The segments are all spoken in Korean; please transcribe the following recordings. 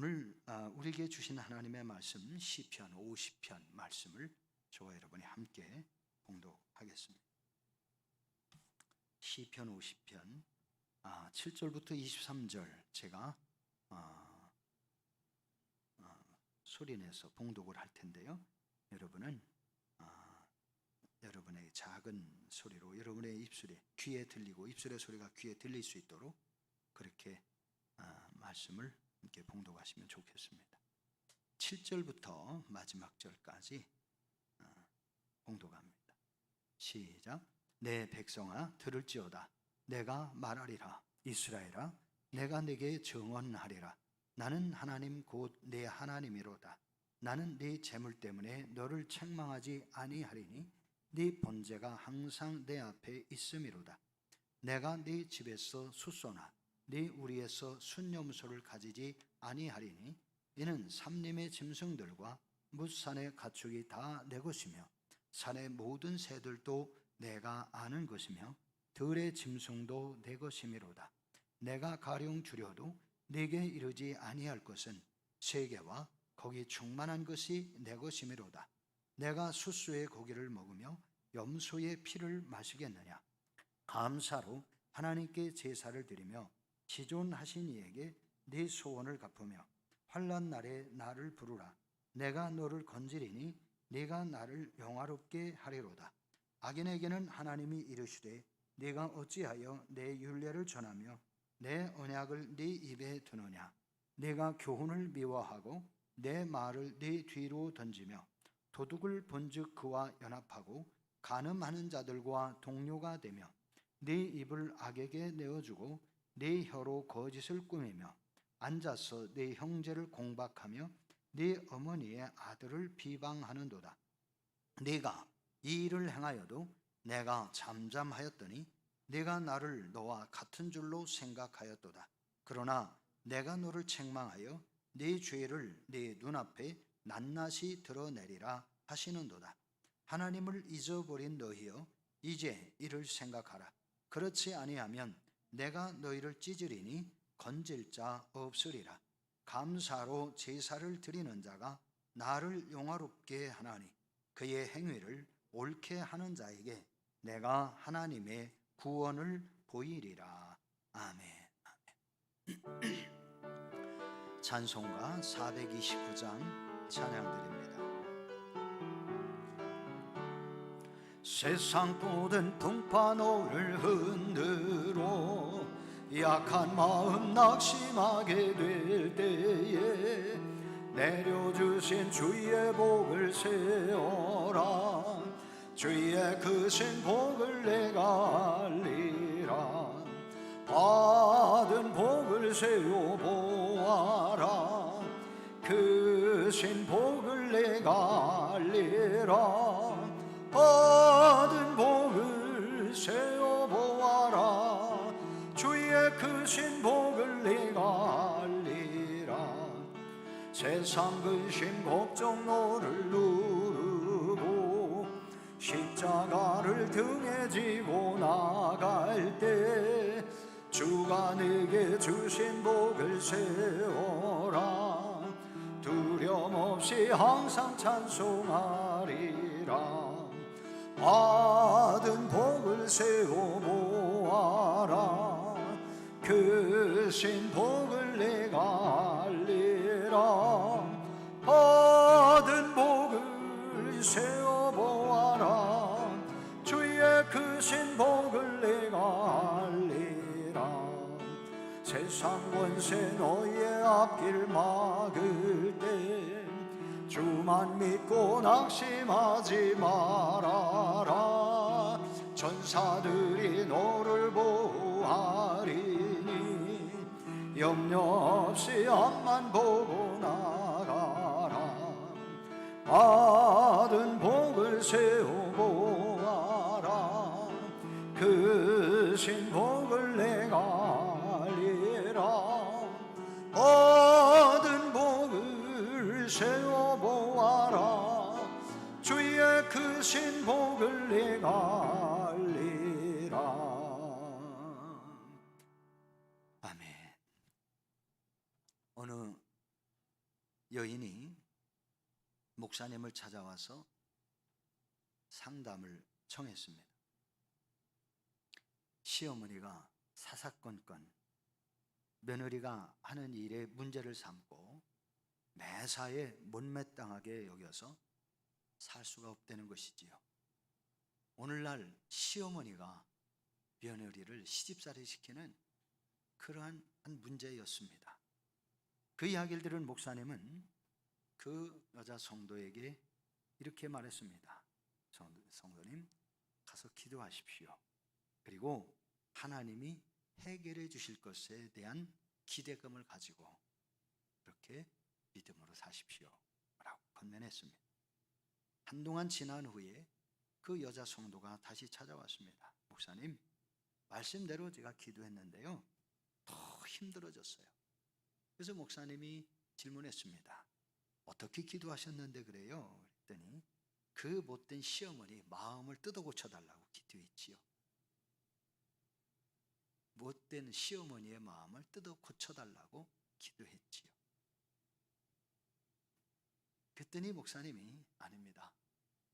오늘 우리에게 주신 하나님의 말씀 시편 50편 말씀을 저와 여러분이 함께 봉독하겠습니다. 시편 50편 7절부터 23절 제가 소리내서 봉독을 할 텐데요. 여러분은 여러분의 작은 소리로 여러분의 입술에 귀에 들리고 입술의 소리가 귀에 들릴 수 있도록 그렇게 말씀을 함께 봉독하시면 좋겠습니다. 7절부터 마지막 절까지 봉독합니다. 시작. 내 백성아 들을지어다. 내가 말하리라. 이스라엘아 내가 네게 증언하리라. 나는 하나님 곧 내 하나님이로다. 나는 네 재물 때문에 너를 책망하지 아니하리니 네 번제가 항상 내 앞에 있음이로다. 내가 네 집에서 숫소나 네 우리에서 순염소를 가지지 아니하리니 이는 삼림의 짐승들과 뭇산의 가축이 다 내 것이며 산의 모든 새들도 내가 아는 것이며 들의 짐승도 내 것이미로다. 내가 가령 주려도 내게 이르지 아니할 것은 세계와 거기 충만한 것이 내 것이미로다. 내가 숫소의 고기를 먹으며 염소의 피를 마시겠느냐. 감사로 하나님께 제사를 드리며 지존하신 이에게 네 소원을 갚으며 환난 날에 나를 부르라. 내가 너를 건지리니 네가 나를 영화롭게 하리로다. 악인에게는 하나님이 이르시되 네가 어찌하여 내 율례를 전하며 내 언약을 네 입에 두느냐. 네가 교훈을 미워하고 내 말을 네 뒤로 던지며 도둑을 본즉 그와 연합하고 간음하는 자들과 동료가 되며 네 입을 악에게 내어주고 네 혀로 거짓을 꾸미며 앉아서 네 형제를 공박하며 네 어머니의 아들을 비방하는도다. 네가 이 일을 행하여도 내가 잠잠하였더니 네가 나를 너와 같은 줄로 생각하였도다. 그러나 내가 너를 책망하여 네 죄를 네 눈앞에 낱낱이 드러내리라 하시는도다. 하나님을 잊어버린 너희여 이제 이를 생각하라. 그렇지 아니하면 내가 너희를 찢으리니 건질 자 없으리라. 감사로 제사를 드리는 자가 나를 영화롭게 하나니 그의 행위를 옳게 하는 자에게 내가 하나님의 구원을 보이리라. 아멘. 찬송가 429장 찬양드립니다. 세상 모든 풍파노를 흔들어 약한 마음 낙심하게 될 때에 내려주신 주의 복을 세어라. 주의 크신 복을 내가 알리라. 받은 복을 세워 보아라. 크신 복을 내가 알리라. 받은 복을 세워 보아라. 주의 크신 복을 내가 알리라. 세상 근심 걱정 너를 누르고 십자가를 등에 지고 나갈 때 주가 내게 주신 복을 세워라. 두려움 없이 항상 찬송하리라. 받은 복을 세워 보아라. 크신 복을 내가 알리라. 받은 복을 세워 보아라. 주의 크신 복을 내가 알리라. 세상 권세 너희의 앞길 막을 때 주만 믿고 낙심하지 말아라. 전사들이 너를 보호하리니 염려 없이 앞만 보고 나가라. 받은 복을 세워 보아라. 크신 복을 내가 알리라. 받은 복을 세워 보아라. 주의 크신 복을 내가 알리라. 아멘. 어느 여인이 목사님을 찾아와서 상담을 청했습니다. 시어머니가 사사건건 며느리가 하는 일에 문제를 삼고 매사에 못마땅하게 여겨서 살 수가 없다는 것이지요. 오늘날 시어머니가 며느리를 시집살이 시키는 그러한 한 문제였습니다. 그 이야기를 들은 목사님은 그 여자 성도에게 이렇게 말했습니다. 성도님, 가서 기도하십시오. 그리고 하나님이 해결해 주실 것에 대한 기대감을 가지고 그렇게 믿음으로 사십시오 라고 권면했습니다. 한동안 지난 후에 그 여자 성도가 다시 찾아왔습니다. 목사님, 말씀대로 제가 기도했는데요, 더 힘들어졌어요. 그래서 목사님이 질문했습니다. 어떻게 기도하셨는데 그래요? 그랬더니 그 못된 시어머니 마음을 뜯어 고쳐달라고 기도했지요. 못된 시어머니의 마음을 뜯어 고쳐달라고 기도했지요. 그랬더니 목사님이 아닙니다.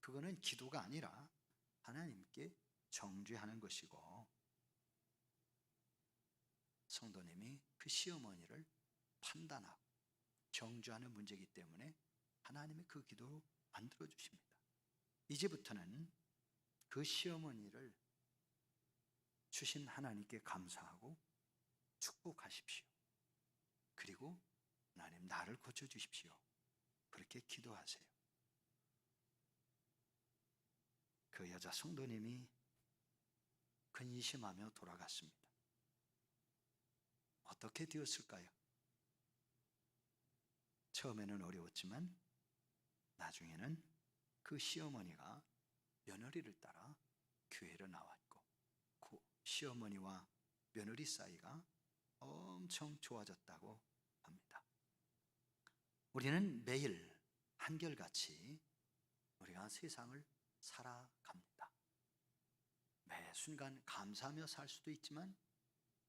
그거는 기도가 아니라 하나님께 정죄하는 것이고, 성도님이 그 시어머니를 판단하고 정죄하는 문제이기 때문에 하나님이 그 기도 안 들어주십니다. 이제부터는 그 시어머니를 주신 하나님께 감사하고 축복하십시오. 그리고 하나님, 나를 고쳐주십시오. 그렇게 기도하세요. 그 여자 성도님이 근심하며 돌아갔습니다. 어떻게 되었을까요? 처음에는 어려웠지만 나중에는 그 시어머니가 며느리를 따라 교회로 나왔고, 그 시어머니와 며느리 사이가 엄청 좋아졌다고 합니다. 우리는 매일 한결같이 우리가 세상을 살아갑니다. 매 순간 감사하며 살 수도 있지만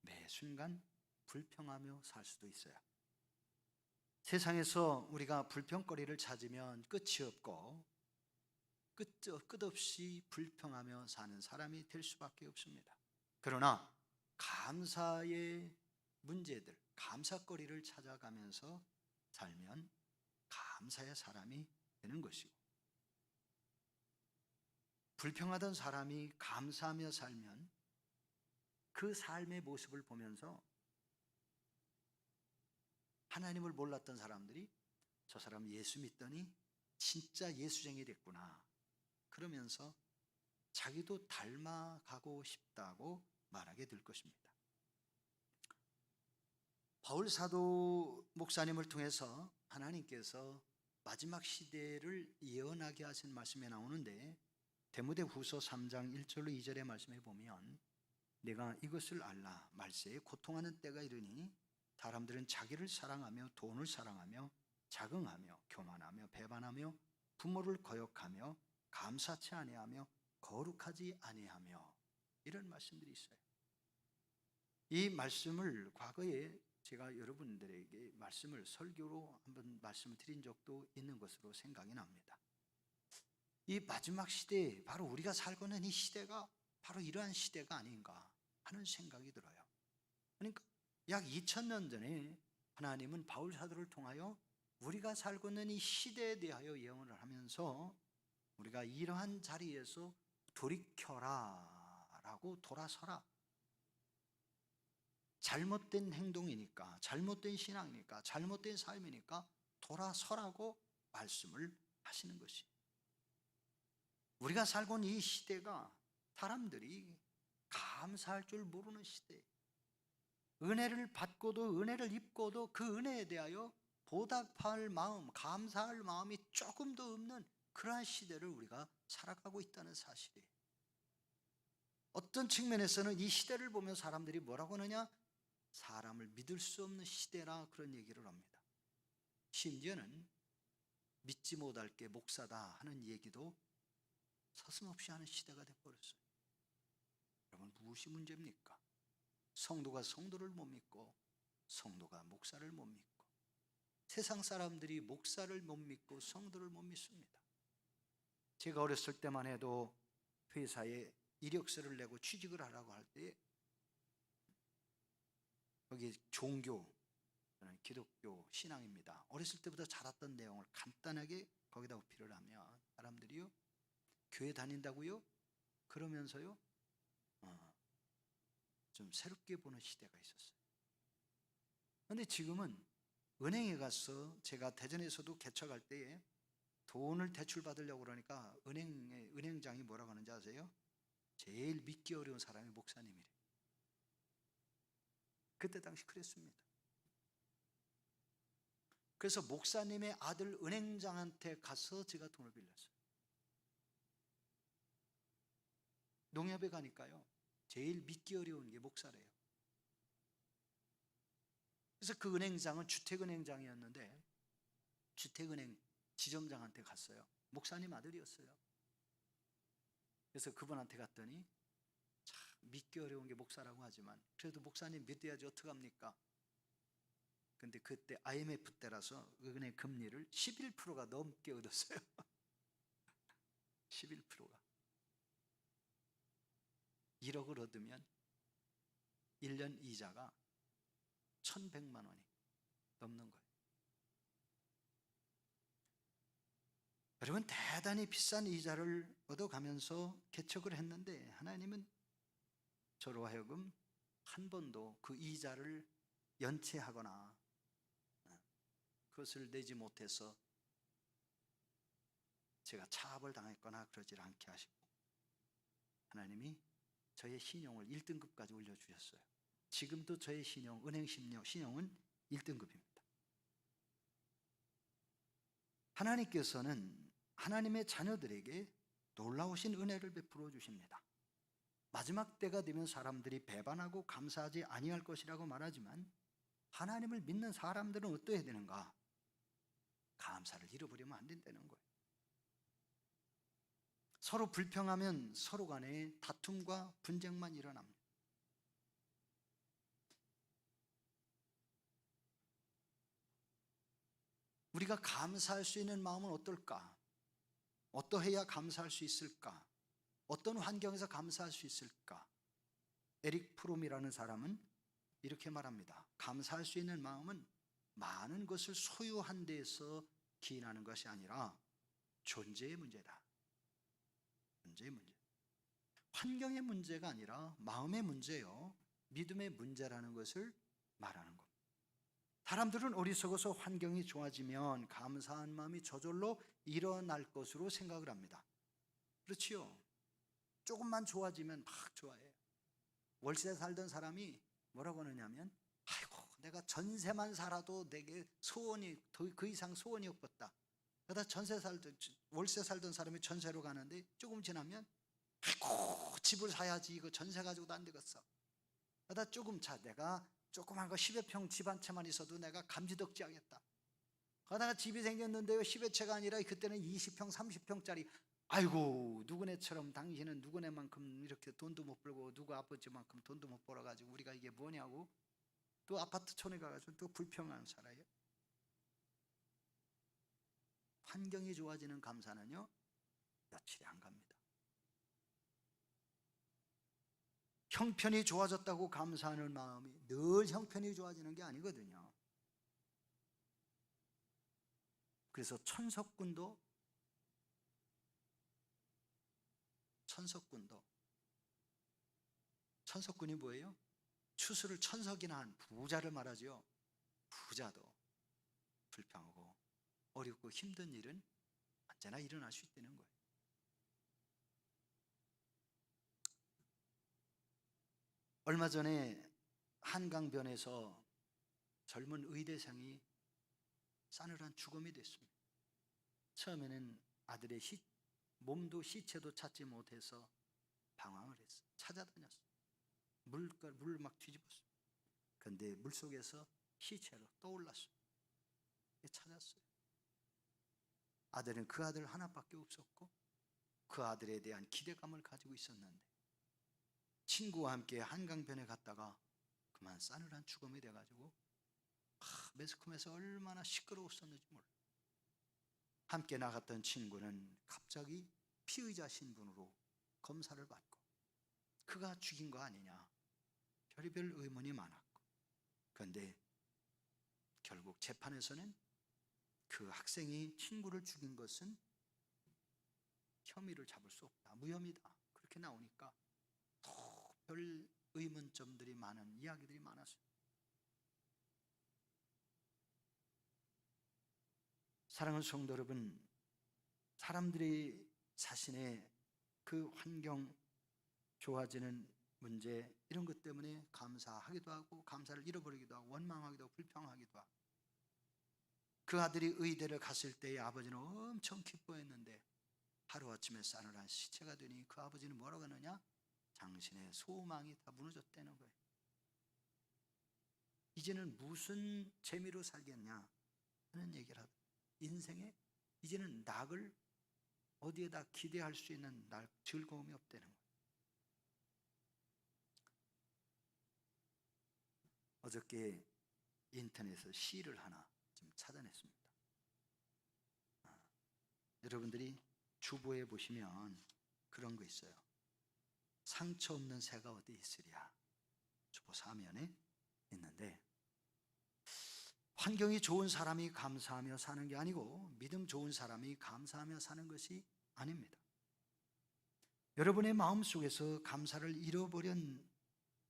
매 순간 불평하며 살 수도 있어요. 세상에서 우리가 불평거리를 찾으면 끝이 없고 끝없이 불평하며 사는 사람이 될 수밖에 없습니다. 그러나 감사의 문제들, 감사거리를 찾아가면서 살면 감사의 사람이 되는 것이고, 불평하던 사람이 감사하며 살면 그 삶의 모습을 보면서 하나님을 몰랐던 사람들이 저 사람 예수 믿더니 진짜 예수쟁이 됐구나, 그러면서 자기도 닮아가고 싶다고 말하게 될 것입니다. 바울 사도 목사님을 통해서 하나님께서 마지막 시대를 예언하게 하신 말씀에 나오는데, 디모데후서 3장 1절로 2절의 말씀에 보면, 내가 이것을 알라, 말세에 고통하는 때가 이르니 사람들은 자기를 사랑하며 돈을 사랑하며 자긍하며 교만하며 배반하며 부모를 거역하며 감사치 아니하며 거룩하지 아니하며, 이런 말씀들이 있어요. 이 말씀을 과거에 제가 여러분들에게 말씀을 설교로 한번 말씀을 드린 적도 있는 것으로 생각이 납니다. 이 마지막 시대에 바로 우리가 살고 있는 이 시대가 바로 이러한 시대가 아닌가 하는 생각이 들어요. 그러니까 약 2000년 전에 하나님은 바울 사도를 통하여 우리가 살고 있는 이 시대에 대하여 예언을 하면서 우리가 이러한 자리에서 돌이켜라 라고, 돌아서라, 잘못된 행동이니까, 잘못된 신앙이니까, 잘못된 삶이니까 돌아서라고 말씀을 하시는 것이, 우리가 살고 있는 이 시대가 사람들이 감사할 줄 모르는 시대, 은혜를 받고도 은혜를 입고도 그 은혜에 대하여 보답할 마음, 감사할 마음이 조금도 없는 그러한 시대를 우리가 살아가고 있다는 사실이에요. 어떤 측면에서는 이 시대를 보면 사람들이 뭐라고 하느냐, 사람을 믿을 수 없는 시대라, 그런 얘기를 합니다. 심지어는 믿지 못할 게 목사다 하는 얘기도 서슴없이 하는 시대가 되어버렸어요. 여러분, 무엇이 문제입니까? 성도가 성도를 못 믿고 성도가 목사를 못 믿고 세상 사람들이 목사를 못 믿고 성도를 못 믿습니다. 제가 어렸을 때만 해도 회사에 이력서를 내고 취직을 하라고 할 때 거기 종교, 저는 기독교 신앙입니다. 어렸을 때부터 자랐던 내용을 간단하게 거기다 어필을 하면 사람들이요, 교회 다닌다고요? 그러면서요 좀 새롭게 보는 시대가 있었어요. 그런데 지금은 은행에 가서, 제가 대전에서도 개척할 때에 돈을 대출 받으려고 그러니까 은행장이 뭐라고 하는지 아세요? 제일 믿기 어려운 사람이 목사님이래. 그때 당시 그랬습니다. 그래서 목사님의 아들 은행장한테 가서 제가 돈을 빌렸어요. 농협에 가니까요, 제일 믿기 어려운 게 목사래요. 그래서 그 은행장은 주택은행장이었는데 주택은행 지점장한테 갔어요. 목사님 아들이었어요. 그래서 그분한테 갔더니 참 믿기 어려운 게 목사라고 하지만 그래도 목사님 믿어야지 어떡합니까? 근데 그때 IMF 때라서 은행 금리를 11%가 넘게 얻었어요. 11%가 1억을 얻으면 1년 이자가 1,100만 원이 넘는 거예요. 여러분, 대단히 비싼 이자를 얻어가면서 개척을 했는데 하나님은 저로 하여금 한 번도 그 이자를 연체하거나 그것을 내지 못해서 제가 차압을 당했거나 그러질 않게 하시고 하나님이 저의 신용을 1등급까지 올려주셨어요. 지금도 저의 신용, 은행 신용은 1등급입니다. 하나님께서는 하나님의 자녀들에게 놀라우신 은혜를 베풀어 주십니다. 마지막 때가 되면 사람들이 배반하고 감사하지 아니할 것이라고 말하지만 하나님을 믿는 사람들은 어떠해야 되는가? 감사를 잃어버리면 안 된다는 거예요. 서로 불평하면 서로 간에 다툼과 분쟁만 일어납니다. 우리가 감사할 수 있는 마음은 어떨까? 어떠해야 감사할 수 있을까? 어떤 환경에서 감사할 수 있을까? 에릭 프롬이라는 사람은 이렇게 말합니다. 감사할 수 있는 마음은 많은 것을 소유한 데에서 기인하는 것이 아니라 존재의 문제다. 존재의 문제. 환경의 문제가 아니라 마음의 문제요, 믿음의 문제라는 것을 말하는 겁니다. 사람들은 어리석어서 환경이 좋아지면 감사한 마음이 저절로 일어날 것으로 생각을 합니다. 그렇지요? 조금만 좋아지면 막 좋아해요. 월세 살던 사람이 뭐라고 하느냐면, 아이고 내가 전세만 살아도 내게 소원이 그 이상 소원이 없었다. 그러다 월세 살던 사람이 전세로 가는데 조금 지나면 아이고 집을 사야지, 이거 전세 가지고도 안 되겠어. 그러다 내가 조그만 거 10여 평 집 한 채만 있어도 내가 감지덕지 하겠다. 그러다가 집이 생겼는데요, 10여 채가 아니라 그때는 20평 30평짜리. 아이고 누구네처럼 당신은 누구네만큼 이렇게 돈도 못 벌고 누구 아버지만큼 돈도 못 벌어가지고 우리가 이게 뭐냐고 또 아파트촌에 가가지고 또 불평하는 살아요. 환경이 좋아지는 감사는요 며칠이 안 갑니다. 형편이 좋아졌다고 감사하는 마음이 늘 형편이 좋아지는 게 아니거든요. 그래서 천석군도 천석군이 뭐예요? 추수를 천석이나 한 부자를 말하죠. 부자도 불평하고 어렵고 힘든 일은 언제나 일어날 수 있다는 거예요. 얼마 전에 한강변에서 젊은 의대생이 싸늘한 죽음이 됐습니다. 처음에는 아들의 몸도 시체도 찾지 못해서 방황을 했어요. 찾아다녔어요. 물을 막 뒤집었어요. 그런데 물속에서 시체로 떠올랐어요. 찾았어요. 아들은 그 아들 하나밖에 없었고 그 아들에 대한 기대감을 가지고 있었는데 친구와 함께 한강변에 갔다가 그만 싸늘한 죽음이 돼가지고 매스컴에서 얼마나 시끄러웠었는지 몰라. 함께 나갔던 친구는 갑자기 피의자 신분으로 검사를 받고 그가 죽인 거 아니냐 별의별 의문이 많았고, 그런데 결국 재판에서는 그 학생이 친구를 죽인 것은 혐의를 잡을 수 없다, 무혐의다, 그렇게 나오니까 더 별 의문점들이 많은 이야기들이 많았어요. 사랑하는 성도 여러분, 사람들이 자신의 그 환경 좋아지는 문제, 이런 것 때문에 감사하기도 하고 감사를 잃어버리기도 하고 원망하기도 하고 불평하기도 하고, 그 아들이 의대를 갔을 때의 아버지는 엄청 기뻐했는데 하루아침에 싸늘한 시체가 되니 그 아버지는 뭐라고 하느냐? 당신의 소망이 다 무너졌다는 거예요. 이제는 무슨 재미로 살겠냐 하는 얘기를 하다. 인생에 이제는 낙을 어디에다 기대할 수 있는 즐거움이 없다는 거예요. 어저께 인터넷에서 시를 하나 좀 찾아냈습니다. 여러분들이 주보에 보시면 그런 거 있어요. 상처 없는 새가 어디 있으랴, 주보 4면에 있는데, 환경이 좋은 사람이 감사하며 사는 게 아니고 믿음 좋은 사람이 감사하며 사는 것이 아닙니다. 여러분의 마음속에서 감사를 잃어버린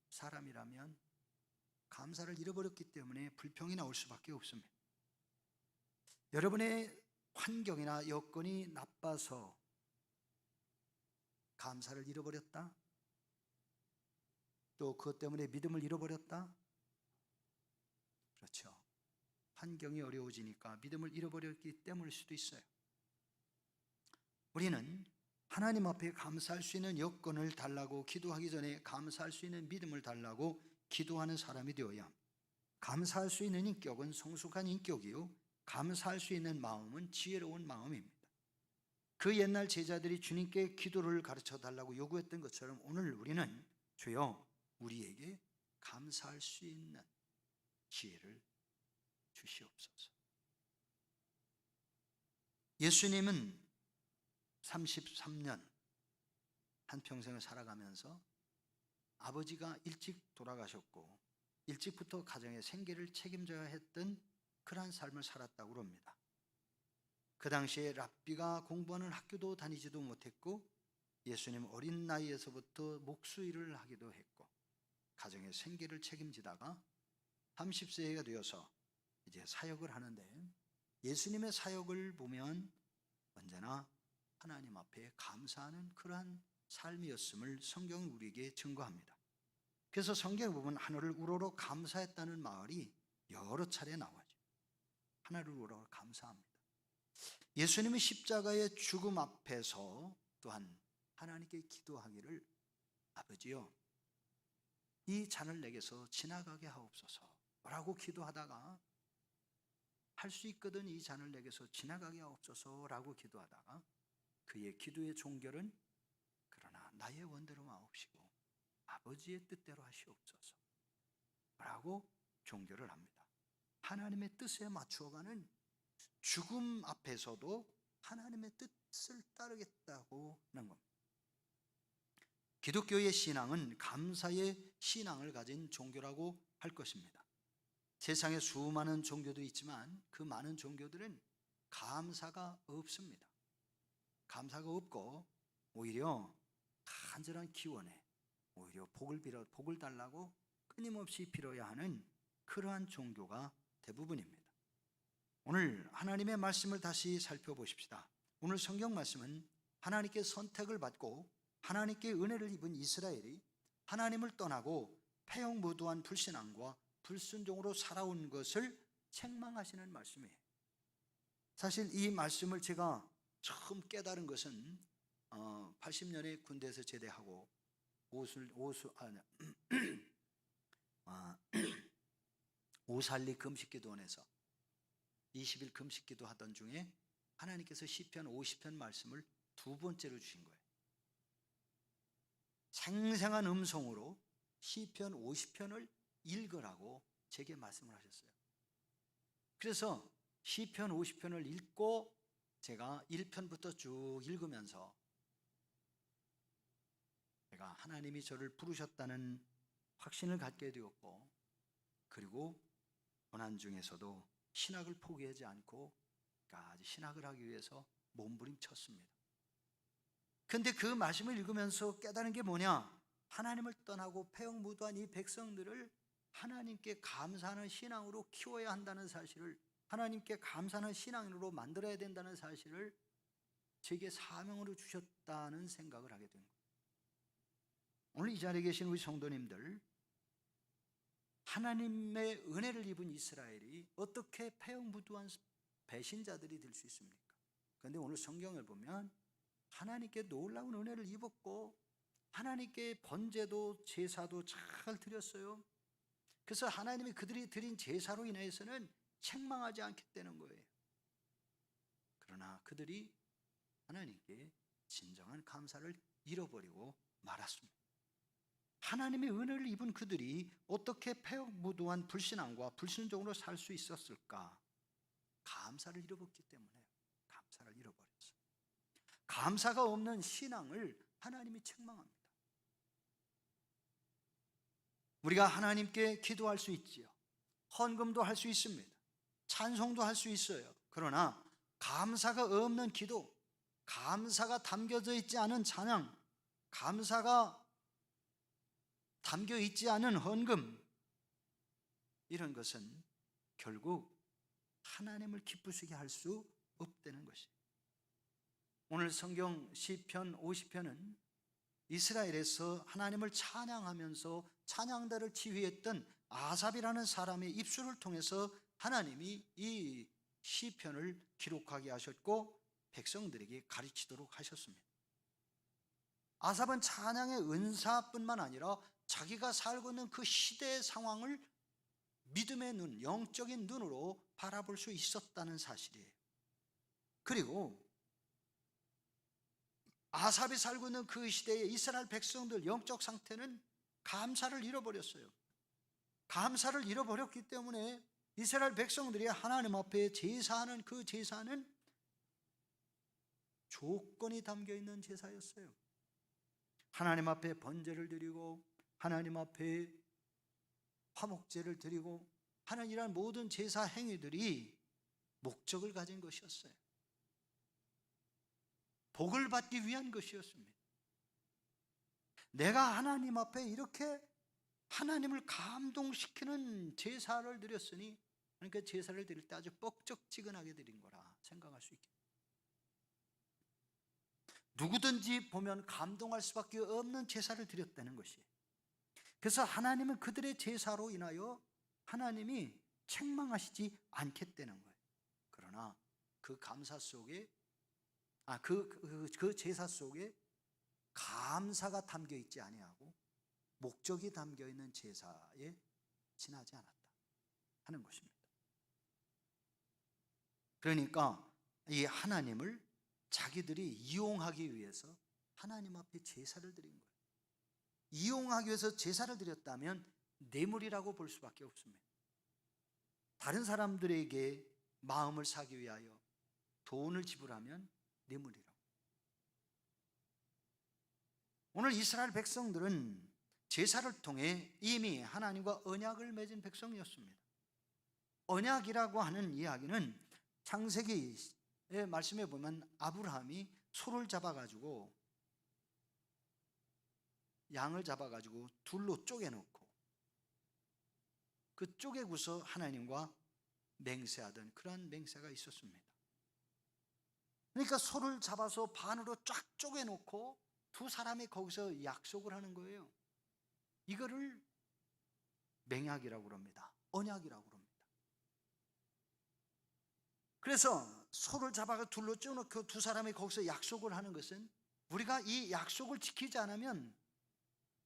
사람이라면 감사를 잃어버렸기 때문에 불평이 나올 수밖에 없습니다. 여러분의 환경이나 여건이 나빠서 감사를 잃어버렸다? 또 그것 때문에 믿음을 잃어버렸다? 그렇죠. 환경이 어려워지니까 믿음을 잃어버렸기 때문일 수도 있어요. 우리는 하나님 앞에 감사할 수 있는 여건을 달라고 기도하기 전에 감사할 수 있는 믿음을 달라고 기도하는 사람이 되어야 합니다. 감사할 수 있는 인격은 성숙한 인격이요, 감사할 수 있는 마음은 지혜로운 마음입니다. 그 옛날 제자들이 주님께 기도를 가르쳐 달라고 요구했던 것처럼 오늘 우리는 주여 우리에게 감사할 수 있는 지혜를 주시옵소서. 예수님은 33년 한평생을 살아가면서 아버지가 일찍 돌아가셨고 일찍부터 가정의 생계를 책임져야 했던 그러한 삶을 살았다고 합니다. 그 당시에 랍비가 공부하는 학교도 다니지도 못했고 예수님 어린 나이에서부터 목수일을 하기도 했고 가정의 생계를 책임지다가 30세가 되어서 이제 사역을 하는데, 예수님의 사역을 보면 언제나 하나님 앞에 감사하는 그러한 삶이었음을 성경은 우리에게 증거합니다. 그래서 성경에 보면 하늘을 우러러 감사했다는 말이 여러 차례 나와죠. 하늘을 우러러 감사합니다. 예수님의 십자가의 죽음 앞에서 또한 하나님께 기도하기를, 아버지요 이 잔을 내게서 지나가게 하옵소서 라고 기도하다가, 할 수 있거든 이 잔을 내게서 지나가게 하옵소서 라고 기도하다가 그의 기도의 종결은 그러나 나의 원대로 마옵시고 아버지의 뜻대로 하시옵소서 라고 종결을 합니다. 하나님의 뜻에 맞추어가는 죽음 앞에서도 하나님의 뜻을 따르겠다고 하는 겁니다. 기독교의 신앙은 감사의 신앙을 가진 종교라고 할 것입니다. 세상에 수많은 종교도 있지만 그 많은 종교들은 감사가 없습니다. 감사가 없고 오히려 간절한 기원에 오히려 복을 달라고 끊임없이 빌어야 하는 그러한 종교가 대부분입니다. 오늘 하나님의 말씀을 다시 살펴보십시다. 오늘 성경 말씀은 하나님께 선택을 받고 하나님께 은혜를 입은 이스라엘이 하나님을 떠나고 패역무도한 불신앙과 불순종으로 살아온 것을 책망하시는 말씀이에요. 사실 이 말씀을 제가 처음 깨달은 것은 80년에 군대에서 제대하고 오살리 금식기도원에서 20일 금식기도 하던 중에 하나님께서 시편 50편 말씀을 두 번째로 주신 거예요. 생생한 음성으로 시편 50편을 읽으라고 제게 말씀을 하셨어요. 그래서 시편 50편을 읽고 제가 1편부터 쭉 읽으면서 제가 하나님이 저를 부르셨다는 확신을 갖게 되었고, 그리고 고난 중에서도 신학을 포기하지 않고 끝까지 신학을 하기 위해서 몸부림쳤습니다. 그런데 그 말씀을 읽으면서 깨달은 게 뭐냐? 하나님을 떠나고 패역무도한 이 백성들을 하나님께 감사하는 신앙으로 키워야 한다는 사실을, 하나님께 감사하는 신앙으로 만들어야 된다는 사실을 제게 사명으로 주셨다는 생각을 하게 된 거예요. 오늘 이 자리에 계신 우리 성도님들, 하나님의 은혜를 입은 이스라엘이 어떻게 패역무도한 배신자들이 될 수 있습니까? 그런데 오늘 성경을 보면 하나님께 놀라운 은혜를 입었고 하나님께 번제도 제사도 잘 드렸어요. 그래서 하나님이 그들이 드린 제사로 인해서는 책망하지 않겠다는 거예요. 그러나 그들이 하나님께 진정한 감사를 잃어버리고 말았습니다. 하나님의 은혜를 입은 그들이 어떻게 패역무도한 불신앙과 불순종으로 살 수 있었을까? 감사를 잃어버렸기 때문에 감사를 잃어버렸어요. 감사가 없는 신앙을 하나님이 책망합니다. 우리가 하나님께 기도할 수 있지요. 헌금도 할 수 있습니다. 찬송도 할 수 있어요. 그러나 감사가 없는 기도, 감사가 담겨져 있지 않은 찬양, 감사가 담겨 있지 않은 헌금, 이런 것은 결국 하나님을 기쁘시게 할 수 없다는 것이에요. 오늘 성경 시편 50편은 이스라엘에서 하나님을 찬양하면서 찬양단을 지휘했던 아삽이라는 사람의 입술을 통해서 하나님이 이 시편을 기록하게 하셨고 백성들에게 가르치도록 하셨습니다. 아삽은 찬양의 은사뿐만 아니라 자기가 살고 있는 그 시대의 상황을 믿음의 눈, 영적인 눈으로 바라볼 수 있었다는 사실이에요. 그리고 아삽이 살고 있는 그 시대의 이스라엘 백성들 영적 상태는 감사를 잃어버렸어요. 감사를 잃어버렸기 때문에 이스라엘 백성들이 하나님 앞에 제사하는 그 제사는 조건이 담겨 있는 제사였어요. 하나님 앞에 번제를 드리고 하나님 앞에 화목제를 드리고 하는 이러한 모든 제사 행위들이 목적을 가진 것이었어요. 복을 받기 위한 것이었습니다. 내가 하나님 앞에 이렇게 하나님을 감동시키는 제사를 드렸으니, 그러니까 제사를 드릴 때 아주 뻑적지근하게 드린 거라 생각할 수 있겠습니다. 누구든지 보면 감동할 수밖에 없는 제사를 드렸다는 것이에요. 그래서 하나님은 그들의 제사로 인하여 하나님이 책망하시지 않겠다는 거예요. 그러나 그 감사 속에 그 제사 속에 감사가 담겨 있지 아니하고 목적이 담겨 있는 제사에 지나지 않았다 하는 것입니다. 그러니까 이 하나님을 자기들이 이용하기 위해서 하나님 앞에 제사를 드린 거예요. 이용하기 위해서 제사를 드렸다면 뇌물이라고 볼 수밖에 없습니다. 다른 사람들에게 마음을 사기 위하여 돈을 지불하면 뇌물이라고. 오늘 이스라엘 백성들은 제사를 통해 이미 하나님과 언약을 맺은 백성이었습니다. 언약이라고 하는 이야기는 창세기의 말씀에 보면 아브라함이 소를 잡아가지고 양을 잡아가지고 둘로 쪼개놓고 그 쪼개고서 하나님과 맹세하던 그러한 맹세가 있었습니다. 그러니까 소를 잡아서 반으로 쫙 쪼개놓고 두 사람이 거기서 약속을 하는 거예요. 이거를 맹약이라고 그럽니다. 언약이라고 그럽니다. 그래서 소를 잡아서 둘로 쪼개놓고 두 사람이 거기서 약속을 하는 것은 우리가 이 약속을 지키지 않으면,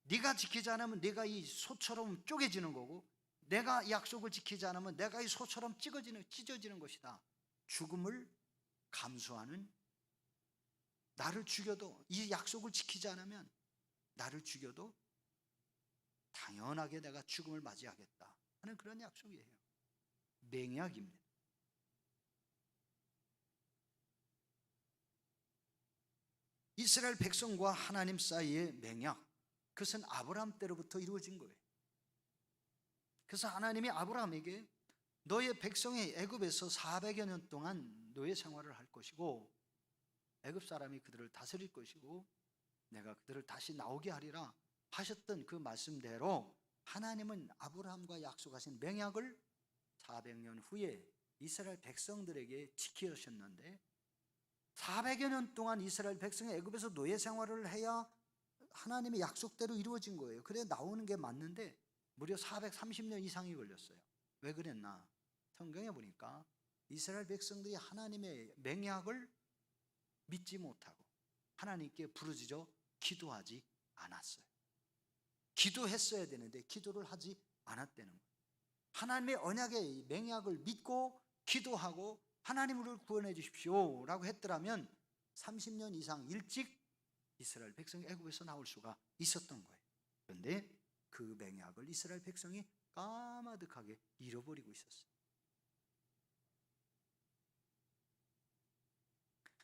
네가 지키지 않으면 내가 이 소처럼 쪼개지는 거고, 내가 약속을 지키지 않으면 내가 이 소처럼 찢어지는 것이다. 죽음을 감수하는, 나를 죽여도, 이 약속을 지키지 않으면 나를 죽여도 당연하게 내가 죽음을 맞이하겠다 하는 그런 약속이에요. 맹약입니다. 이스라엘 백성과 하나님 사이의 맹약, 그것은 아브라함 때로부터 이루어진 거예요. 그래서 하나님이 아브라함에게 너의 백성이 애굽에서 400여 년 동안 노예 생활을 할 것이고 애굽 사람이 그들을 다스릴 것이고 내가 그들을 다시 나오게 하리라 하셨던 그 말씀대로 하나님은 아브라함과 약속하신 맹약을 400년 후에 이스라엘 백성들에게 지키셨는데 400여 년 동안 이스라엘 백성이 애굽에서 노예 생활을 해야 하나님의 약속대로 이루어진 거예요. 그래 나오는 게 맞는데 무려 430년 이상이 걸렸어요. 왜 그랬나? 성경에 보니까 이스라엘 백성들이 하나님의 맹약을 믿지 못하고 하나님께 부르짖어 기도하지 않았어요. 기도했어야 되는데 기도를 하지 않았다는 거예요. 하나님의 언약의 맹약을 믿고 기도하고 하나님을 구원해 주십시오 라고 했더라면 30년 이상 일찍 이스라엘 백성이 애굽에서 나올 수가 있었던 거예요. 그런데 그 맹약을 이스라엘 백성이 까마득하게 잃어버리고 있었어요.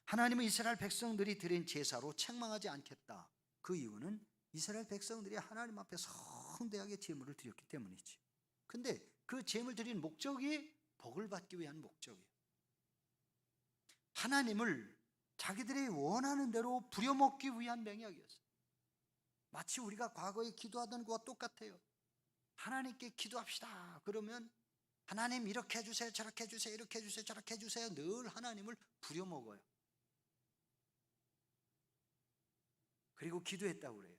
하나님은 이스라엘 백성들이 드린 제사로 책망하지 않겠다. 그 이유는 이스라엘 백성들이 하나님 앞에 성대하게 제물을 드렸기 때문이지. 근데 그 제물 드린 목적이 복을 받기 위한 목적이에요. 하나님을 자기들이 원하는 대로 부려먹기 위한 맹약이었어요. 마치 우리가 과거에 기도하던 것과 똑같아요. 하나님께 기도합시다. 그러면 하나님 이렇게 해주세요, 저렇게 해주세요, 이렇게 해주세요, 저렇게 해주세요. 늘 하나님을 부려먹어요. 그리고 기도했다고 그래요.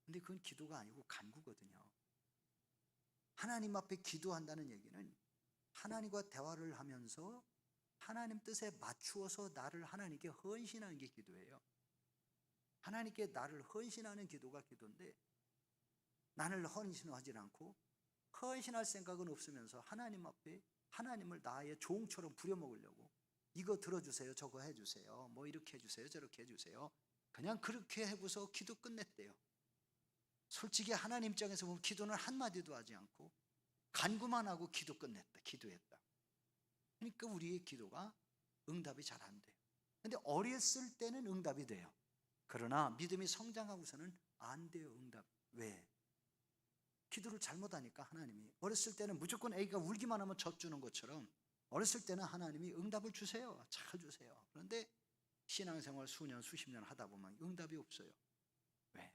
근데 그건 기도가 아니고 간구거든요. 하나님 앞에 기도한다는 얘기는 하나님과 대화를 하면서 하나님 뜻에 맞추어서 나를 하나님께 헌신하는 게 기도예요. 하나님께 나를 헌신하는 기도가 기도인데 나를 헌신하지 않고 헌신할 생각은 없으면서 하나님 앞에 하나님을 나의 종처럼 부려먹으려고 이거 들어주세요, 저거 해주세요, 뭐 이렇게 해주세요, 저렇게 해주세요. 그냥 그렇게 하고서 기도 끝냈대요. 솔직히 하나님 입장에서 보면 기도는 한마디도 하지 않고 간구만 하고 기도 끝냈다, 기도했다. 그러니까 우리의 기도가 응답이 잘 안 돼요. 근데 어렸을 때는 응답이 돼요. 그러나 믿음이 성장하고서는 안 돼요, 응답. 왜? 기도를 잘못하니까 하나님이 어렸을 때는 무조건 애기가 울기만 하면 젖 주는 것처럼 어렸을 때는 하나님이 응답을 주세요, 잘 주세요. 그런데 신앙생활 수년 수십 년 하다 보면 응답이 없어요. 왜?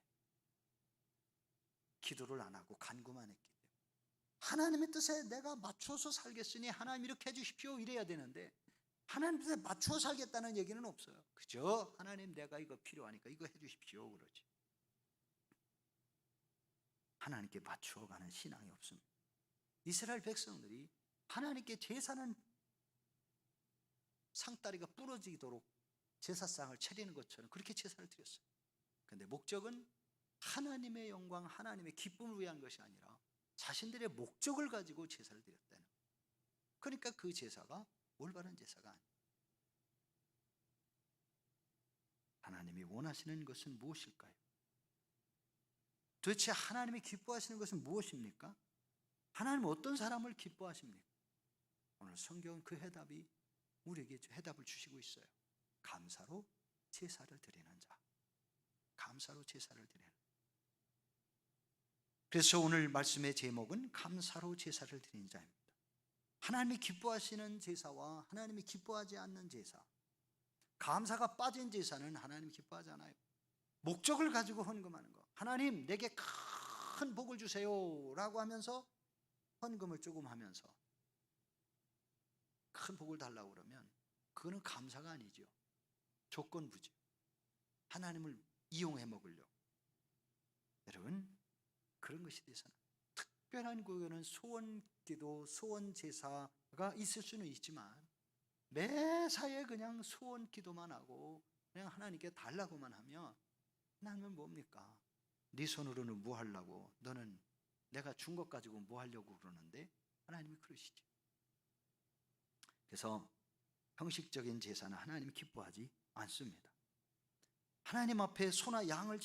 기도를 안 하고 간구만 했기 때문에. 하나님의 뜻에 내가 맞춰서 살겠으니 하나님 이렇게 해주십시오 이래야 되는데 하나님 뜻에 맞춰 살겠다는 얘기는 없어요. 그저 하나님 내가 이거 필요하니까 이거 해주십시오 그러지. 하나님께 맞추어가는 신앙이 없습니다. 이스라엘 백성들이 하나님께 제사는 상다리가 부러지도록 제사상을 차리는 것처럼 그렇게 제사를 드렸어요. 그런데 목적은 하나님의 영광, 하나님의 기쁨을 위한 것이 아니라 자신들의 목적을 가지고 제사를 드렸다는 거예요. 그러니까 그 제사가 올바른 제사가 아니에요. 하나님이 원하시는 것은 무엇일까요? 도대체 하나님이 기뻐하시는 것은 무엇입니까? 하나님은 어떤 사람을 기뻐하십니까? 오늘 성경은 그 해답이 우리에게 해답을 주시고 있어요. 감사로 제사를 드리는 자. 감사로 제사를 드리는 자. 그래서 오늘 말씀의 제목은 감사로 제사를 드리는 자입니다. 하나님이 기뻐하시는 제사와 하나님이 기뻐하지 않는 제사. 감사가 빠진 제사는 하나님이 기뻐하지 않아요. 목적을 가지고 헌금하는 거. 하나님 내게 큰 복을 주세요 라고 하면서 헌금을 조금 하면서 큰 복을 달라고 그러면 그거는 감사가 아니죠. 조건부죠. 하나님을 이용해 먹으려고. 여러분 그런 것이 돼서는 특별한 구역에는 소원기도, 소원제사가 있을 수는 있지만 매사에 그냥 소원기도만 하고 그냥 하나님께 달라고만 하면 하나님은 뭡니까? 네 손으로는 뭐 하려고? 너는 내가 준 것 가지고 뭐 하려고 그러는데 하나님이 그러시죠. 그래서 형식적인 제사는 하나님이 기뻐하지 않습니다. 하나님 앞에 소나 양을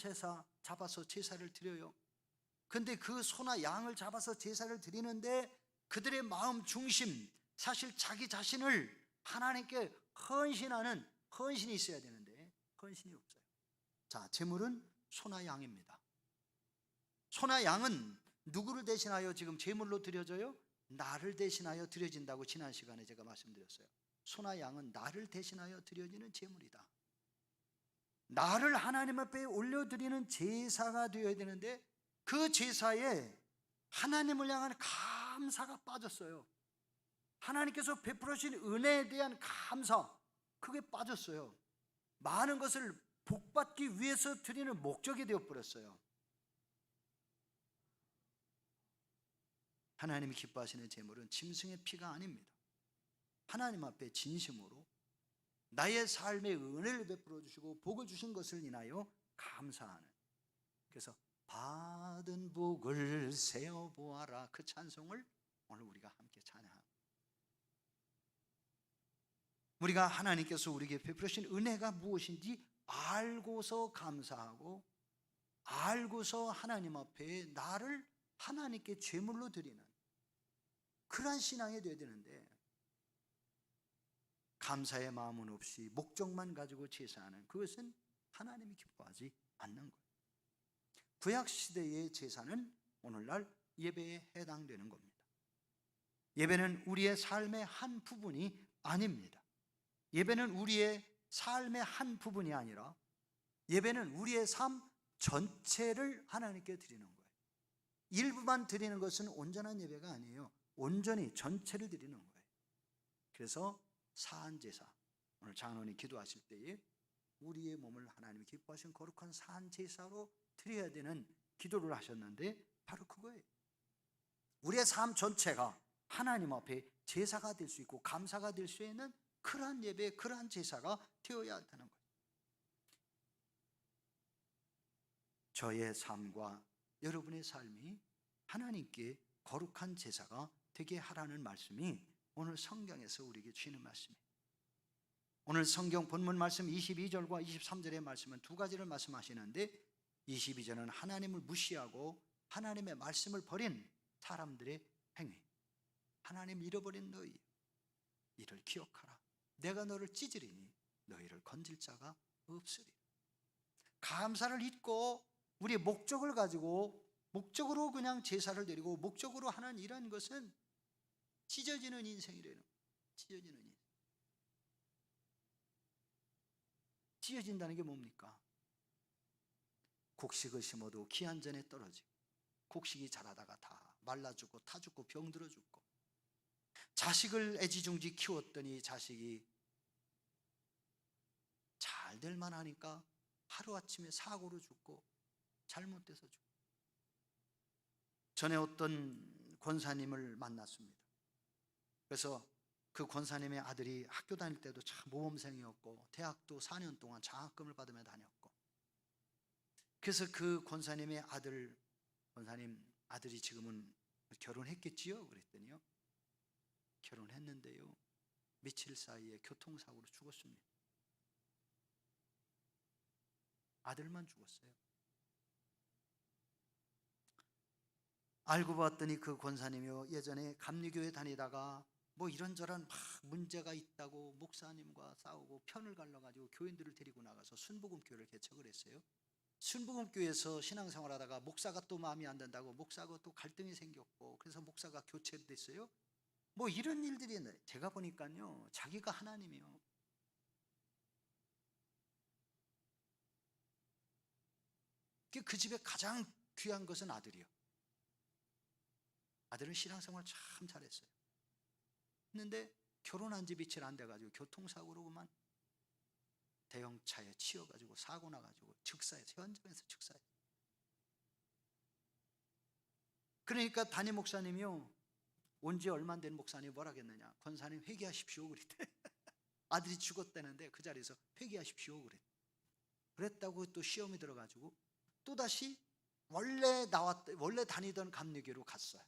잡아서 제사를 드려요. 근데 그 소나 양을 잡아서 제사를 드리는데 그들의 마음 중심, 사실 자기 자신을 하나님께 헌신하는 헌신이 있어야 되는데 헌신이 없어요. 자, 제물은 소나 양입니다. 소나 양은 누구를 대신하여 지금 제물로 드려져요? 나를 대신하여 드려진다고 지난 시간에 제가 말씀드렸어요. 소나 양은 나를 대신하여 드려지는 제물이다. 나를 하나님 앞에 올려드리는 제사가 되어야 되는데 그 제사에 하나님을 향한 감사가 빠졌어요. 하나님께서 베풀으신 은혜에 대한 감사, 그게 빠졌어요. 많은 것을 복받기 위해서 드리는 목적이 되어버렸어요. 하나님이 기뻐하시는 제물은 짐승의 피가 아닙니다. 하나님 앞에 진심으로 나의 삶에 은혜를 베풀어 주시고 복을 주신 것을 인하여 감사하는, 그래서 받은 복을 세어보아라, 그 찬송을 오늘 우리가 함께 찬양합니다. 우리가 하나님께서 우리에게 베풀으신 은혜가 무엇인지 알고서 감사하고, 알고서 하나님 앞에 나를 하나님께 제물로 드리는 그러한 신앙이 되어야 되는데, 감사의 마음은 없이 목적만 가지고 제사하는, 그것은 하나님이 기뻐하지 않는 거예요. 구약시대의 제사는 오늘날 예배에 해당되는 겁니다. 예배는 우리의 삶의 한 부분이 아닙니다. 예배는 우리의 삶의 한 부분이 아니라 예배는 우리의 삶 전체를 하나님께 드리는 거예요. 일부만 드리는 것은 온전한 예배가 아니에요. 온전히 전체를 드리는 거예요. 그래서 사한제사, 오늘 장로님 기도하실 때에 우리의 몸을 하나님이 기뻐하신 거룩한 사한제사로 드려야 되는 기도를 하셨는데 바로 그거예요. 우리의 삶 전체가 하나님 앞에 제사가 될 수 있고 감사가 될 수 있는 그러한 예배, 그러한 제사가 되어야 한다는 거예요. 저의 삶과 여러분의 삶이 하나님께 거룩한 제사가 되게 하라는 말씀이 오늘 성경에서 우리에게 주시는 말씀이에요. 오늘 성경 본문 말씀 22절과 23절의 말씀은 두 가지를 말씀하시는데, 22절은 하나님을 무시하고 하나님의 말씀을 버린 사람들의 행위, 하나님 잃어버린 너희, 이를 기억하라. 내가 너를 찢으리니 너희를 건질 자가 없으리라. 감사를 잊고 우리의 목적을 가지고 목적으로 그냥 제사를 드리고 목적으로 하는 이런 것은 찢어지는 인생이래요. 찢어지는 인생. 찢어진다는 게 뭡니까? 곡식을 심어도 기한 전에 떨어지고, 곡식이 자라다가 다 말라 죽고 타 죽고 병들어 죽고, 자식을 애지중지 키웠더니 자식이 잘 될만 하니까 하루아침에 사고로 죽고 잘못돼서 죽고. 전에 어떤 권사님을 만났습니다. 그래서 그 권사님의 아들이 학교 다닐 때도 참 모범생이었고 대학도 4년 동안 장학금을 받으며 다녔고, 그래서 그 권사님의 권사님 아들이 지금은 결혼했겠지요? 그랬더니요, 결혼했는데요, 며칠 사이에 교통사고로 죽었습니다. 아들만 죽었어요. 알고 봤더니 그 권사님이요, 예전에 감리교회 다니다가 뭐 이런저런 막 문제가 있다고 목사님과 싸우고 편을 갈라가지고 교인들을 데리고 나가서 순복음교회를 개척을 했어요. 순복음교회에서 신앙생활 하다가 목사가 또 마음이 안 든다고 목사하고 또 갈등이 생겼고, 그래서 목사가 교체됐어요. 뭐 이런 일들이, 제가 보니까요, 자기가 하나님이요. 그 집에 가장 귀한 것은 아들이요. 아들은 신앙생활 참 잘했어요. 했는데 결혼한 지 며칠 안 돼가지고 교통사고로 그만 대형차에 치여가지고 사고 나가지고 즉사했어요. 현장에서 즉사했어요. 그러니까 담임 목사님이요, 온 지 얼마 안 된 목사님이 뭐라 했느냐, 권사님 회개하십시오 그랬대. 아들이 죽었다는데 그 자리에서 회개하십시오 그랬대. 그랬다고 또 시험이 들어가지고 또다시 원래 다니던 감리교회로 갔어요.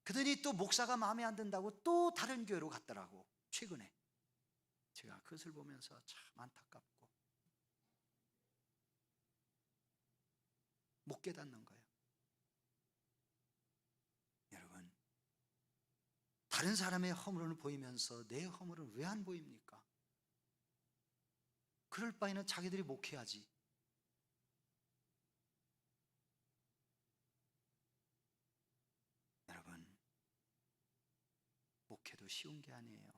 그러더니 또 목사가 마음에 안 든다고 또 다른 교회로 갔더라고. 최근에 제가 그것을 보면서 참 안타깝고 못 깨닫는 거예요. 여러분, 다른 사람의 허물은 보이면서 내 허물은 왜 안 보입니까? 그럴 바에는 자기들이 목회하지. 여러분, 목회도 쉬운 게 아니에요.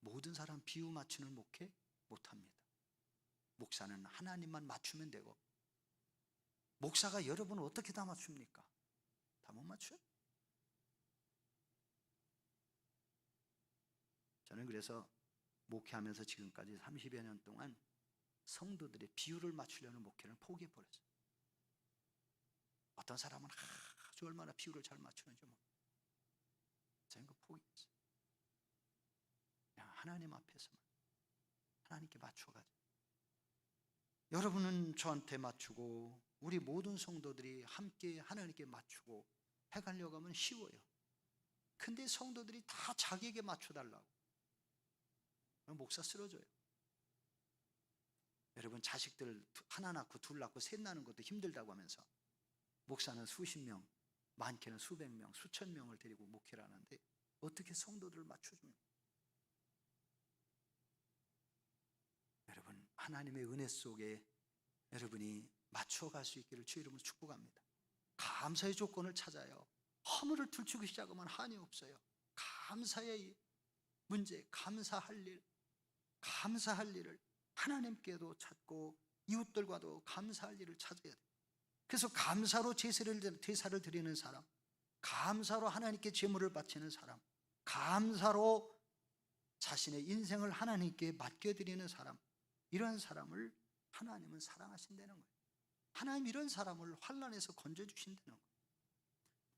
모든 사람 비유 맞추는 목회 못합니다. 목사는 하나님만 맞추면 되고, 목사가 여러분을 어떻게 다 맞춥니까? 다 못 맞춰요. 저는 그래서 목회하면서 지금까지 30여 년 동안 성도들의 비유를 맞추려는 목회를 포기해버렸어요. 어떤 사람은 아주 얼마나 비유를 잘 맞추는지 모르겠어요. 저는 그거 포기했어요. 그냥 하나님 앞에서만 하나님께 맞춰가지고, 여러분은 저한테 맞추고 우리 모든 성도들이 함께 하나님께 맞추고 해가려고 하면 쉬워요. 근데 성도들이 다 자기에게 맞춰달라고, 목사 쓰러져요. 여러분, 자식들 하나 낳고 둘 낳고 셋 낳는 것도 힘들다고 하면서 목사는 수십 명, 많게는 수백 명, 수천 명을 데리고 목회를 하는데 어떻게 성도들을 맞춰줍니까? 여러분, 하나님의 은혜 속에 여러분이 맞춰갈 수 있기를 주의 이름으로 축복합니다. 감사의 조건을 찾아요. 허물을 들추기 시작하면 한이 없어요. 감사의 문제, 감사할 일을 하나님께도 찾고 이웃들과도 감사할 일을 찾아야 돼요. 그래서 감사로 제사를 드리는 사람, 감사로 하나님께 제물을 바치는 사람, 감사로 자신의 인생을 하나님께 맡겨드리는 사람, 이런 사람을 하나님은 사랑하신다는 거예요. 하나님 이런 사람을 환난에서 건져주신다는 거예요.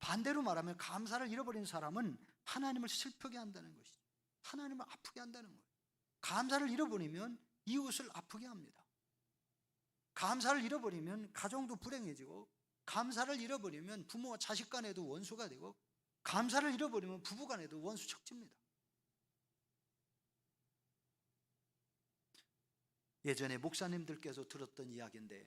반대로 말하면 감사를 잃어버린 사람은 하나님을 슬프게 한다는 것이죠. 하나님을 아프게 한다는 거예요. 감사를 잃어버리면 이웃을 아프게 합니다. 감사를 잃어버리면 가정도 불행해지고, 감사를 잃어버리면 부모와 자식 간에도 원수가 되고, 감사를 잃어버리면 부부 간에도 원수 척집니다. 예전에 목사님들께서 들었던 이야기인데,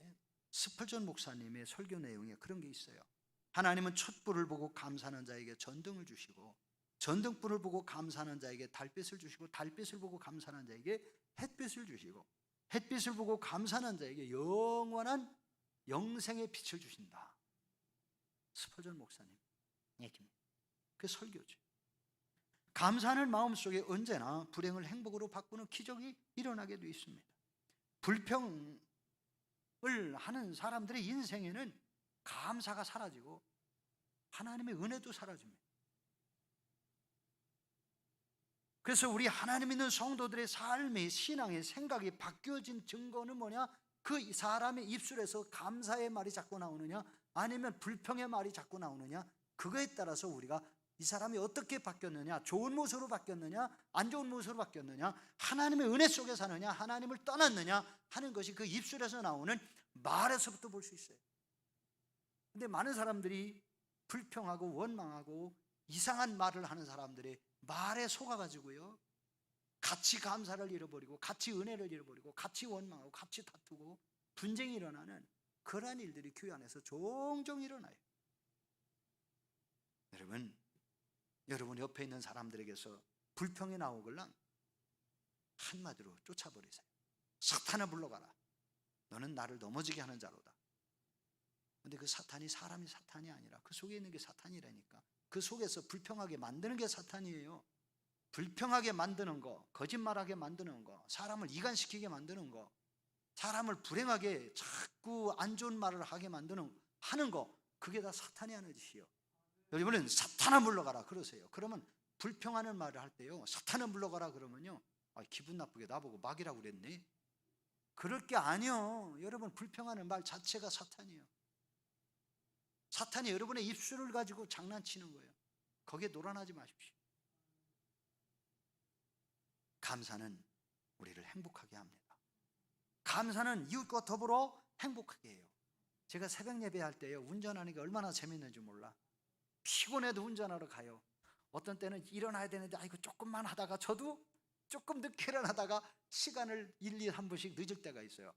스펄전 목사님의 설교 내용에 그런 게 있어요. 하나님은 촛불을 보고 감사하는 자에게 전등을 주시고, 전등불을 보고 감사하는 자에게 달빛을 주시고, 달빛을 보고 감사하는 자에게 햇빛을 주시고, 햇빛을 보고 감사하는 자에게 영원한 영생의 빛을 주신다. 스펄전 목사님 얘기입니다. 그 설교죠. 감사하는 마음속에 언제나 불행을 행복으로 바꾸는 기적이 일어나게 되어 있습니다. 불평을 하는 사람들의 인생에는 감사가 사라지고 하나님의 은혜도 사라집니다. 그래서 우리 하나님 있는 성도들의 삶의 신앙의 생각이 바뀌어진 증거는 뭐냐? 그 사람의 입술에서 감사의 말이 자꾸 나오느냐, 아니면 불평의 말이 자꾸 나오느냐, 그거에 따라서 우리가 이 사람이 어떻게 바뀌었느냐, 좋은 모습으로 바뀌었느냐, 안 좋은 모습으로 바뀌었느냐, 하나님의 은혜 속에 사느냐, 하나님을 떠났느냐 하는 것이 그 입술에서 나오는 말에서부터 볼 수 있어요. 근데 많은 사람들이 불평하고 원망하고 이상한 말을 하는 사람들의 말에 속아가지고요, 같이 감사를 잃어버리고, 같이 은혜를 잃어버리고, 같이 원망하고, 같이 다투고 분쟁이 일어나는 그러한 일들이 교회 안에서 종종 일어나요. 여러분 옆에 있는 사람들에게서 불평이 나오걸랑 한마디로 쫓아버리세요. 사탄아 물러가라. 너는 나를 넘어지게 하는 자로다. 근데 그 사탄이 사람이 사탄이 아니라 그 속에 있는 게 사탄이라니까. 그 속에서 불평하게 만드는 게 사탄이에요. 불평하게 만드는 거, 거짓말하게 만드는 거, 사람을 이간시키게 만드는 거, 사람을 불행하게 자꾸 안 좋은 말을 하게 하는 거, 그게 다 사탄이 하는 짓이에요. 여러분은 사탄아 물러가라 그러세요. 그러면 불평하는 말을 할 때요, 사탄아 물러가라 그러면요, 기분 나쁘게 나보고 막이라고 그랬네. 그럴 게 아니요. 여러분, 불평하는 말 자체가 사탄이에요. 사탄이 여러분의 입술을 가지고 장난치는 거예요. 거기에 놀아나지 마십시오. 감사는 우리를 행복하게 합니다. 감사는 이웃과 더불어 행복하게 해요. 제가 새벽 예배할 때요, 운전하는 게 얼마나 재밌는지 몰라. 피곤해도 운전하러 가요. 어떤 때는 일어나야 되는데 조금만 하다가, 저도 조금 늦게 일어나다가 시간을 1, 2, 3분씩 늦을 때가 있어요.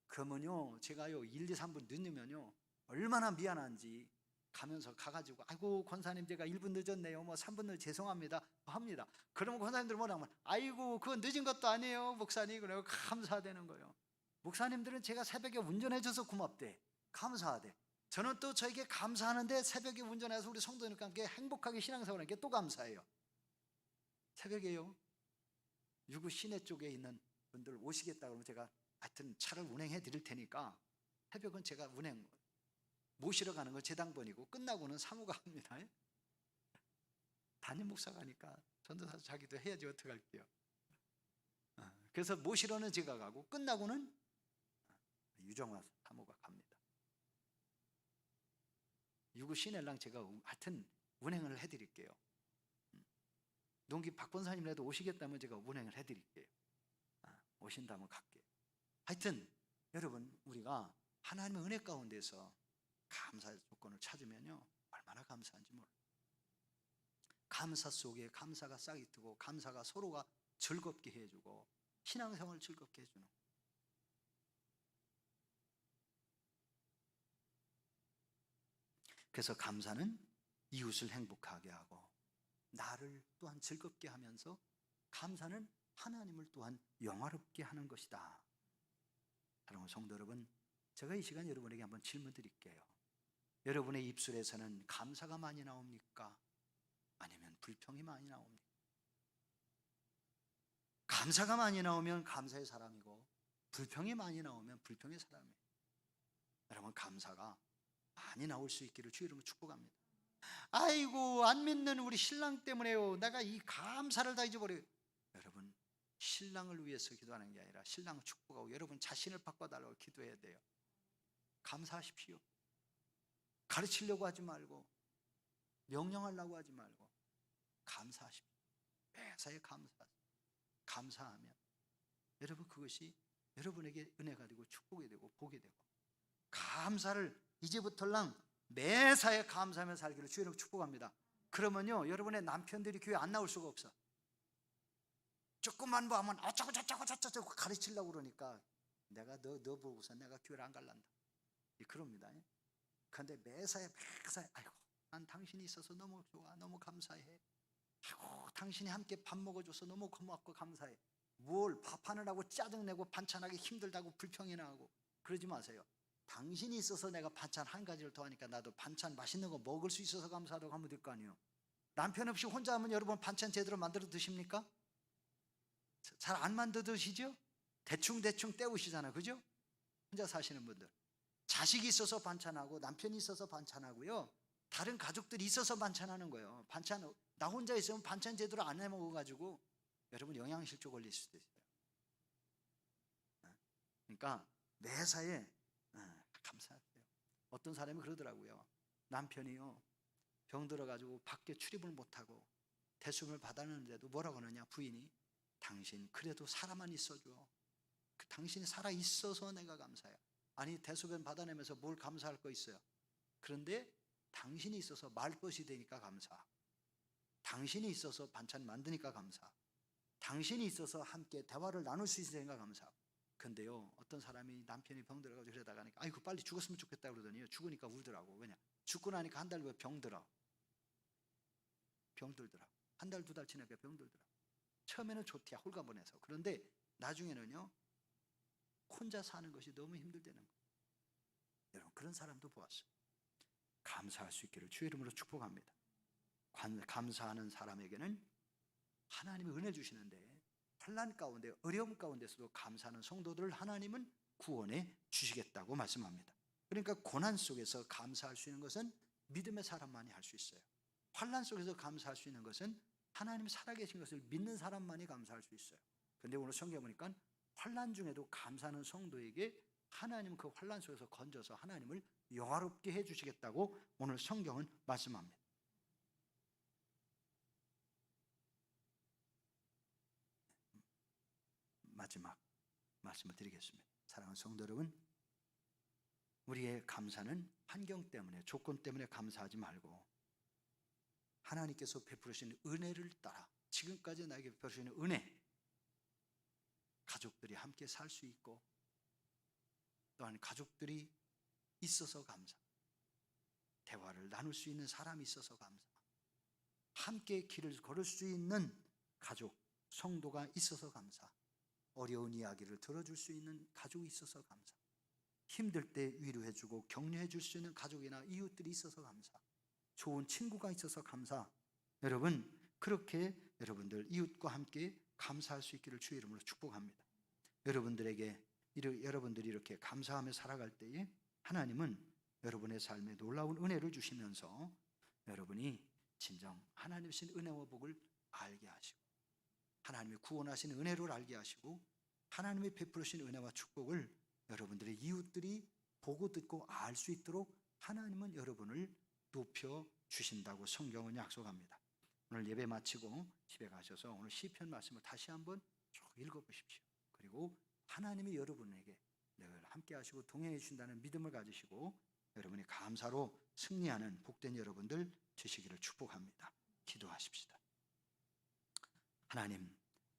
그러면요, 제가요 1, 2, 3분 늦으면요 얼마나 미안한지, 가면서 가가지고 아이고 권사님 제가 1분 늦었네요, 뭐 3분 늦 죄송합니다 합니다. 그러면 권사님들 뭐라 하면 아이고 그건 늦은 것도 아니에요 목사님, 그래요. 감사되는 거예요. 목사님들은 제가 새벽에 운전해줘서 고맙대, 감사하대. 저는 또 저에게 감사하는데 새벽에 운전해서 우리 성도님과 함께 행복하게 신앙생활하는 게 또 감사해요. 새벽에요, 유구 시내 쪽에 있는 분들 오시겠다 그러면 제가 하여튼 차를 운행해 드릴 테니까 새벽은 제가 운행 모시러 가는 건 제 당번이고 끝나고는 사무가 합니다. 담임 목사가 하니까 전도사 자기도 해야지 어떡할게요. 그래서 모시러는 제가 가고 끝나고는 유정화 사무가 갑니다. 유구 시내랑 제가 하여튼 운행을 해드릴게요. 농기 박 권사님이라도 오시겠다면 제가 운행을 해드릴게요. 오신다면 갈게요. 하여튼 여러분, 우리가 하나님의 은혜 가운데서 감사의 조건을 찾으면요 얼마나 감사한지 몰라요. 감사 속에 감사가 싹이 트고 감사가 서로가 즐겁게 해주고 신앙생활을 즐겁게 해주는 거예요. 그래서 감사는 이웃을 행복하게 하고 나를 또한 즐겁게 하면서 감사는 하나님을 또한 영화롭게 하는 것이다. 사랑하는 성도 여러분, 제가 이 시간 여러분에게 한번 질문 드릴게요. 여러분의 입술에서는 감사가 많이 나옵니까? 아니면 불평이 많이 나옵니까? 감사가 많이 나오면 감사의 사람이고 불평이 많이 나오면 불평의 사람이에요. 여러분, 감사가 많이 나올 수 있기를 주의 이름으로 축복합니다. 아이고 안 믿는 우리 신랑 때문에요 내가 이 감사를 다 잊어버려요. 여러분, 신랑을 위해서 기도하는 게 아니라 신랑을 축복하고 여러분 자신을 바꿔달라고 기도해야 돼요. 감사하십시오. 가르치려고 하지 말고 명령하려고 하지 말고 감사하십시오. 매사에 감사하면 여러분 그것이 여러분에게 은혜가 되고 축복이 되고 복이 되고, 감사를 이제부터랑 매사에 감사하며 살기를 주님으로 축복합니다. 그러면요 여러분의 남편들이 교회 안 나올 수가 없어. 조금만 뭐 하면 어쩌고 저쩌고 가르치려고 그러니까 내가 너 보고서 내가 교회를 안 갈란다 그럽니다. 그런데 매사에 아이고 난 당신이 있어서 너무 좋아, 너무 감사해. 아이고 당신이 함께 밥 먹어줘서 너무 고맙고 감사해. 뭘 밥하느라고 짜증내고 반찬하기 힘들다고 불평이나 하고 그러지 마세요. 당신이 있어서 내가 반찬 한 가지를 더 하니까 나도 반찬 맛있는 거 먹을 수 있어서 감사하다고 하면 될 거 아니에요. 남편 없이 혼자 하면 여러분 반찬 제대로 만들어 드십니까? 잘 안 만들어 드시죠? 대충 때우시잖아요, 그죠? 혼자 사시는 분들 자식이 있어서 반찬하고 남편이 있어서 반찬하고요 다른 가족들이 있어서 반찬하는 거예요. 반찬 나 혼자 있으면 반찬 제대로 안 해 먹어가지고 여러분 영양실조 걸릴 수도 있어요. 그러니까 매사에 감사하세요. 어떤 사람이 그러더라고요. 남편이요 병 들어가지고 밖에 출입을 못하고 대수을 받았는데도 뭐라고 하느냐, 부인이 당신 그래도 살아만 있어줘. 당신이 살아있어서 내가 감사해. 아니 대소변 받아내면서 뭘 감사할 거 있어요. 그런데 당신이 있어서 말벗이 되니까 감사, 당신이 있어서 반찬 만드니까 감사, 당신이 있어서 함께 대화를 나눌 수 있으니까 감사. 근데요 어떤 사람이 남편이 병들어가지고 그러다가 하니까 아이고 빨리 죽었으면 좋겠다 그러더니 죽으니까 울더라고. 왜냐, 죽고 나니까 한 달 후에 병들더라고. 한 달 두 달 지나니까 병들더라고. 처음에는 좋대야 홀가분해서. 그런데 나중에는요 혼자 사는 것이 너무 힘들다는 거예요. 여러분 그런 사람도 보았어요. 감사할 수 있기를 주의 이름으로 축복합니다. 감사하는 사람에게는 하나님이 은혜 주시는데 환난 가운데 어려움 가운데서도 감사하는 성도들을 하나님은 구원해 주시겠다고 말씀합니다. 그러니까 고난 속에서 감사할 수 있는 것은 믿음의 사람만이 할 수 있어요. 환난 속에서 감사할 수 있는 것은 하나님이 살아계신 것을 믿는 사람만이 감사할 수 있어요. 그런데 오늘 성경에 보니까 환난 중에도 감사하는 성도에게 하나님은 그 환난 속에서 건져서 하나님을 영화롭게 해주시겠다고 오늘 성경은 말씀합니다. 마지막 말씀을 드리겠습니다. 사랑하는 성도 여러분, 우리의 감사는 환경 때문에, 조건 때문에 감사하지 말고 하나님께서 베푸시는 은혜를 따라 지금까지 나에게 베푸시는 은혜, 가족들이 함께 살 수 있고 또한 가족들이 있어서 감사, 대화를 나눌 수 있는 사람이 있어서 감사. 함께 길을 걸을 수 있는 가족, 성도가 있어서 감사. 어려운 이야기를 들어줄 수 있는 가족이 있어서 감사. 힘들 때 위로해주고 격려해줄 수 있는 가족이나 이웃들이 있어서 감사. 좋은 친구가 있어서 감사. 여러분, 그렇게 여러분들 이웃과 함께 감사할 수 있기를 주의 이름으로 축복합니다. 여러분들이 이렇게 감사하며 살아갈 때에 하나님은 여러분의 삶에 놀라운 은혜를 주시면서 여러분이 진정 하나님이신 은혜와 복을 알게 하시고, 하나님이 구원하신 은혜를 알게 하시고, 하나님이 베풀으신 은혜와 축복을 여러분들의 이웃들이 보고 듣고 알 수 있도록 하나님은 여러분을 높여 주신다고 성경은 약속합니다. 오늘 예배 마치고 집에 가셔서 오늘 시편 말씀을 다시 한번 쭉 읽어보십시오. 그리고 하나님이 여러분에게 늘 함께 하시고 동행해 주신다는 믿음을 가지시고 여러분이 감사로 승리하는 복된 여러분들 되시기를 축복합니다. 기도하십시다. 하나님,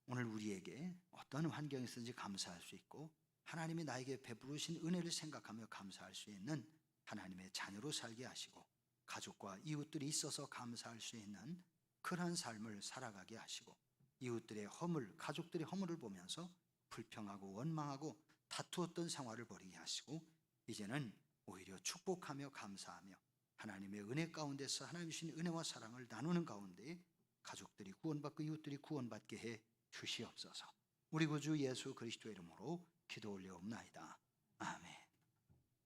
오늘 우리에게 어떤 환경이 있든지 감사할 수 있고 하나님이 나에게 베푸신 은혜를 생각하며 감사할 수 있는 하나님의 자녀로 살게 하시고 가족과 이웃들이 있어서 감사할 수 있는 그러한 삶을 살아가게 하시고 이웃들의 허물, 가족들의 허물을 보면서 불평하고 원망하고 다투었던 생활을 버리게 하시고 이제는 오히려 축복하며 감사하며 하나님의 은혜 가운데서 하나님 주신 은혜와 사랑을 나누는 가운데 가족들이 구원받고 이웃들이 구원받게 해 주시옵소서. 우리 구주 예수 그리스도의 이름으로 기도 올려옵나이다. 아멘.